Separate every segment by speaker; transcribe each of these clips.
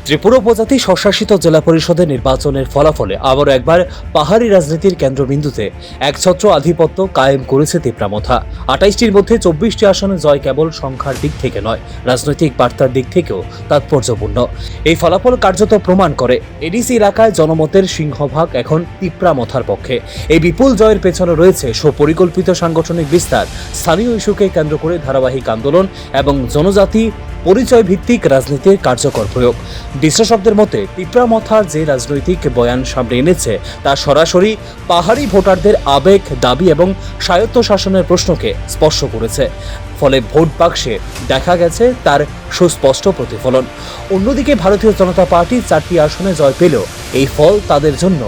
Speaker 1: ত্রিপুরা উপজাতি স্বশাসিত জেলা পরিষদের নির্বাচনের ফলাফলে আবারও একবার পাহাড়ি রাজনীতির কেন্দ্রবিন্দুতে একছত্র আধিপত্য কায়েম করেছে তিপ্রামথা। ২৮টির মধ্যে ২৪টি আসনে জয় কেবল সংখ্যার দিক থেকে নয়, রাজনৈতিক বার্তার দিক থেকেও তাৎপর্যপূর্ণ। এই ফলাফল কার্যত প্রমাণ করে এডিসি এলাকায় জনমতের সিংহভাগ এখন তিপ্রামথার পক্ষে। এই বিপুল জয়ের পেছনে রয়েছে সুপরিকল্পিত সাংগঠনিক বিস্তার, স্থানীয় ইস্যুকে কেন্দ্র করে ধারাবাহিক আন্দোলন এবং জনজাতি পরিচয় ভিত্তিক রাজনীতির কার্যকর প্রয়োগ। বিশ্লেষকদের মতে তিপ্রামথা যে রাজনৈতিক বয়ান সামনে এনেছে তা সরাসরি পাহাড়ি ভোটারদের আবেগ, দাবি এবং স্বায়ত্তশাসনের প্রশ্নকে স্পর্শ করেছে। ফলে ভোট বাক্সে দেখা গেছে তার সুস্পষ্ট প্রতিফলন। অন্যদিকে ভারতীয় জনতা পার্টি 4টি আসনে জয় পেলেও এই ফল তাদের জন্য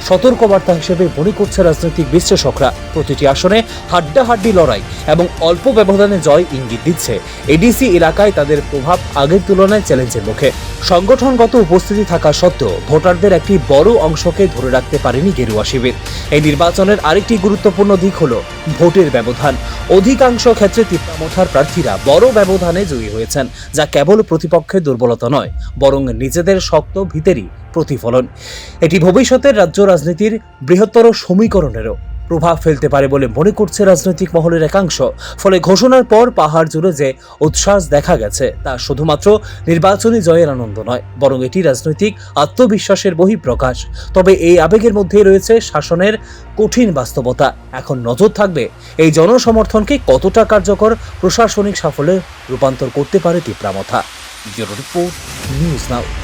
Speaker 1: সতর্কবার্তা হিসেবে মনে করছে রাজনৈতিক বিশ্লেষকরা। প্রতিটি আসনে হাড্ডাহাড্ডি লড়াই এবং অল্প ব্যবধানে জয় ইঙ্গিত দিচ্ছে এডিসি এলাকায় তাদের প্রভাব আগের তুলনায় চ্যালেঞ্জের মুখে। সংগঠনগত উপস্থিতি থাকা সত্ত্বেও ভোটারদের একটি বড় অংশকে ধরে রাখতে পারেনি গেরুয়া শিবির। এই নির্বাচনের আরেকটি গুরুত্বপূর্ণ দিক হল ভোটের ব্যবধান। অধিকাংশ ক্ষেত্রে তিপ্রামথার প্রার্থীরা বড় ব্যবধানে জয়ী হয়েছেন, যা কেবল প্রতিপক্ষের দুর্বলতা নয়, বরং নিজেদের শক্ত ভিতেরই প্রতিফলন। এটি ভবিষ্যতের রাজ্য রাজনীতির বৃহত্তর সমীকরণেরও প্রভাব ফেলতে পারে বলে মনে করছে রাজনৈতিক মহলের একাংশ। ফলে ঘোষণার পর পাহাড় জুড়ে যে উচ্ছ্বাস দেখা গেছে তা শুধুমাত্র নির্বাচনী জয়ের আনন্দ নয়, বরং এটি রাজনৈতিক আত্মবিশ্বাসের বহিঃপ্রকাশ। তবে এই আবেগের মধ্যেই রয়েছে শাসনের কঠিন বাস্তবতা। এখন নজর থাকবে এই জনসমর্থনকে কতটা কার্যকর প্রশাসনিক সাফল্যে রূপান্তর করতে পারে Tipra Motha. Bureau report, news now.